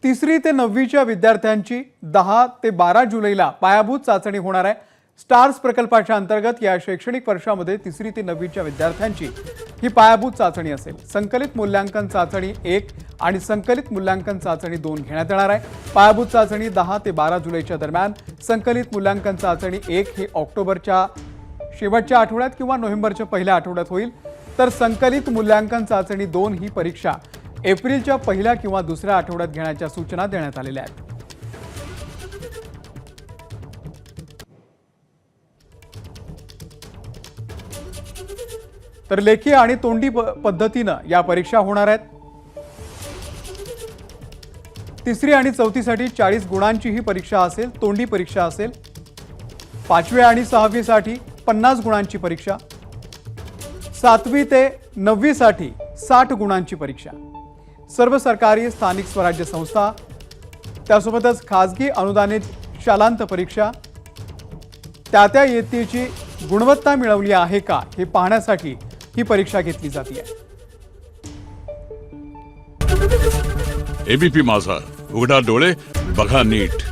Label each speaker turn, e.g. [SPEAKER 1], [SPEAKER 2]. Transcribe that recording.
[SPEAKER 1] तिसरी ते नववीच्या विद्यार्थ्यांची 10 ते 12 जुलैला पायाभूत चाचणी होणार आहे। स्टार्स प्रकल्पाच्या अंतर्गत या शैक्षणिक वर्षामध्ये तिसरी ते नववीच्या विद्यार्थ्यांची ही पायाभूत चाचणी असेल। संकलित मूल्यांकन चाचणी 1 आणि संकलित मूल्यांकन चाचणी 2 घेण्यात येणार आहे। पायाभूत चाचणी 10 ते 12 जुलैच्या दरम्यान, संकलित मूल्यांकन चाचणी 1 ही ऑक्टोबरच्या शेवटच्या आठवड्यात किंवा नोव्हेंबरच्या पहिल्या आठवड्यात होईल, तर संकलित मूल्यांकन चाचणी 2 ही परीक्षा एप्रिलच्या पहिल्या किंवा दुसऱ्या आठवड्यात घेण्याच्या सूचना देण्यात आलेल्या आहेत। तर लेखी आणि तोंडी पद्धतीने या परीक्षा होणार आहेत। तिसरी आणि चौथीसाठी 40 गुणांची ही परीक्षा असेल, तोंडी परीक्षा असेल। 5वी आणि 6वी साठी 50 गुणांची परीक्षा, 7वी ते 9वी साठी 60 गुणांची परीक्षा। सर्व सरकारी स्थानिक स्वराज्य संस्था, त्यासोबतच खासगी अनुदानित शालांत परीक्षा त्या इयत्तेची गुणवत्ता मिळवली आहे का हे पाहण्यासाठी ही परीक्षा घेतली जाते।
[SPEAKER 2] एबीपी माझा, उघडा डोळे बघा नीट।